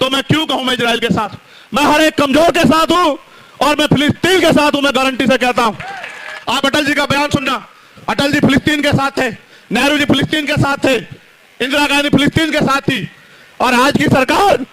तो मैं क्यों कहूं मैं इजराइल के साथ? मैं हर एक कमजोर के साथ हूं और मैं फिलिस्तीन के साथ हूं, मैं गारंटी से कहता हूं। आप अटल जी का बयान सुनना, अटल जी फिलिस्तीन के साथ थे, नेहरू जी फिलिस्तीन के साथ थे, इंदिरा गांधी फिलिस्तीन के साथ थी। और आज की सरकार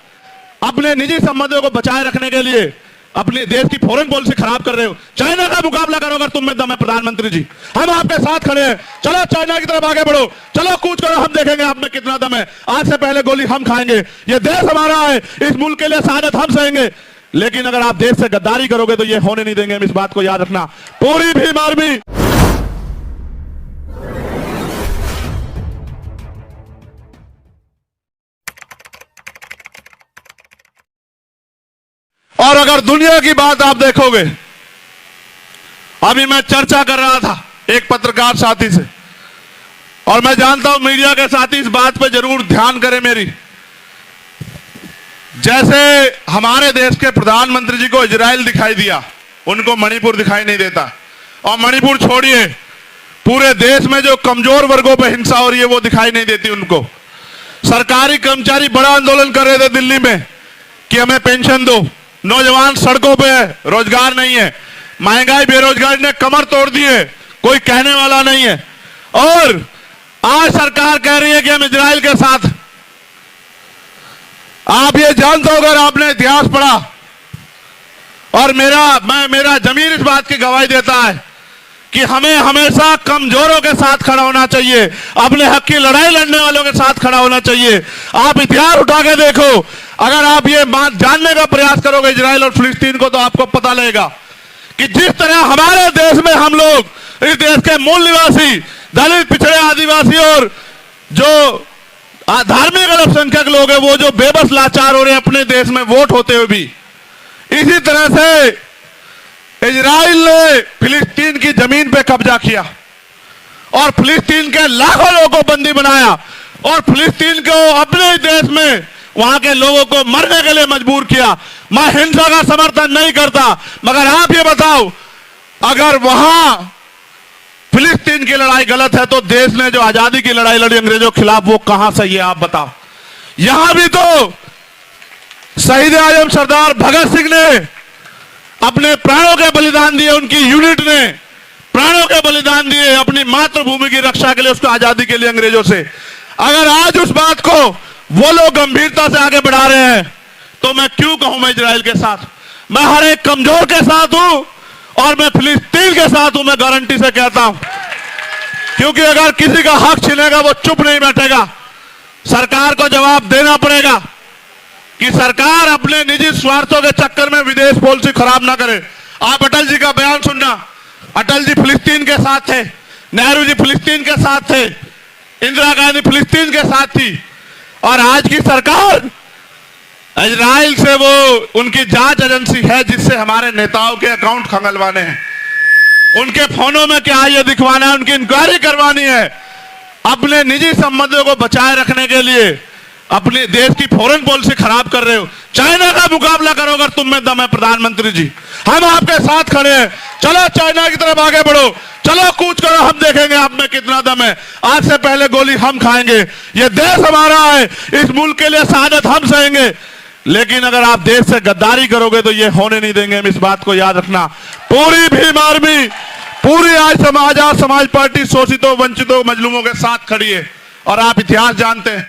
अपने निजी संबंधों को बचाए रखने के लिए अपने देश की फॉरेन पॉलिसी खराब कर रहे हो। चाइना का मुकाबला करो अगर तुम में दम है प्रधानमंत्री जी, हम आपके साथ खड़े हैं। चलो चाइना की तरफ आगे बढ़ो, चलो कूच करो, हम देखेंगे आप में कितना दम है। आज से पहले गोली हम खाएंगे, ये देश हमारा है, इस मुल्क के लिए शहादत हम सहेंगे। लेकिन अगर आप देश से गद्दारी करोगे तो ये होने नहीं देंगे, हम इस बात को याद रखना। पूरी भीम आर्मी और अगर दुनिया की बात आप देखोगे, अभी मैं चर्चा कर रहा था एक पत्रकार साथी से, और मैं जानता हूं मीडिया के साथी इस बात पे जरूर ध्यान करें मेरी। जैसे हमारे देश के प्रधानमंत्री जी को इजराइल दिखाई दिया, उनको मणिपुर दिखाई नहीं देता। और मणिपुर छोड़िए, पूरे देश में जो कमजोर वर्गों पर हिंसा हो रही है वो दिखाई नहीं देती उनको। सरकारी कर्मचारी बड़ा आंदोलन कर रहे थे दिल्ली में कि हमें पेंशन दो, नौजवान सड़कों पे है, रोजगार नहीं है, महंगाई बेरोजगारी ने कमर तोड़ दी है, कोई कहने वाला नहीं है। और आज सरकार कह रही है कि हम इजराइल के साथ। आप ये जानते हो, अगर आपने इतिहास पढ़ा, और मेरा जमीर इस बात की गवाही देता है कि हमें हमेशा कमजोरों के साथ खड़ा होना चाहिए, अपने हक की लड़ाई लड़ने वालों के साथ खड़ा होना चाहिए। आप इतिहास उठा के देखो, अगर आप ये बात जानने का प्रयास करोगे इजराइल और फिलिस्तीन को, तो आपको पता लगेगा कि जिस तरह हमारे देश में हम लोग, इस देश के मूल निवासी, दलित, पिछड़े, आदिवासी और जो धार्मिक अल्पसंख्यक लोग हैं, वो जो बेबस लाचार हो रहे हैं अपने देश में वोट होते हुए भी, इसी तरह से इजराइल ने फिलिस्तीन की जमीन पे कब्जा किया और फिलिस्तीन के लाखों लोगों को बंदी बनाया और फिलिस्तीन को अपने देश में वहां के लोगों को मरने के लिए मजबूर किया। मैं हिंसा का समर्थन नहीं करता, मगर आप ये बताओ, अगर वहां फिलिस्तीन की लड़ाई गलत है तो देश ने जो आजादी की लड़ाई लड़ी अंग्रेजों के खिलाफ, वो कहां सही है आप बताओ? यहां भी तो शहीद आजम सरदार भगत सिंह ने अपने प्राणों के बलिदान दिए, उनकी यूनिट ने प्राणों के बलिदान दिए अपनी मातृभूमि की रक्षा के लिए, उसको आजादी के लिए अंग्रेजों से। अगर आज उस बात को वो लोग गंभीरता से आगे बढ़ा रहे हैं, तो मैं क्यों कहूं मैं इजराइल के साथ? मैं हर एक कमजोर के साथ हूं और मैं फिलिस्तीन के साथ हूं, मैं गारंटी से कहता हूं। क्योंकि अगर किसी का हक छिनेगा वो चुप नहीं बैठेगा, सरकार को जवाब देना पड़ेगा कि सरकार अपने निजी स्वार्थों के चक्कर में विदेश पॉलिसी खराब ना करे। आप अटल जी का बयान सुनना, अटल जी फिलिस्तीन के साथ थे, नेहरू जी फिलिस्तीन के साथ थे, इंदिरा गांधी फिलिस्तीन के साथ थी। और आज की सरकार इजराइल से, वो उनकी जांच एजेंसी है जिससे हमारे नेताओं के अकाउंट खंगलवाने हैं, उनके फोनों में क्या है ये दिखवाना है, उनकी इंक्वायरी करवानी है। अपने निजी संबंधों को बचाए रखने के लिए अपने देश की फॉरेन पॉलिसी खराब कर रहे हो। चाइना का मुकाबला करो अगर तुम में दम है प्रधानमंत्री जी, हम आपके साथ खड़े हैं। चलो चाइना की तरफ आगे बढ़ो, चलो कूच करो, हम देखेंगे आप में कितना दम है। आज से पहले गोली हम खाएंगे, ये देश हमारा है, इस मुल्क के लिए शहादत हम सहेंगे। लेकिन अगर आप देश से गद्दारी करोगे तो ये होने नहीं देंगे, हम इस बात को याद रखना। पूरी भीम आर्मी, पूरी आज समाज पार्टी शोषितों, वंचितों, मजलूमों के साथ खड़ी है। और आप इतिहास जानते हैं।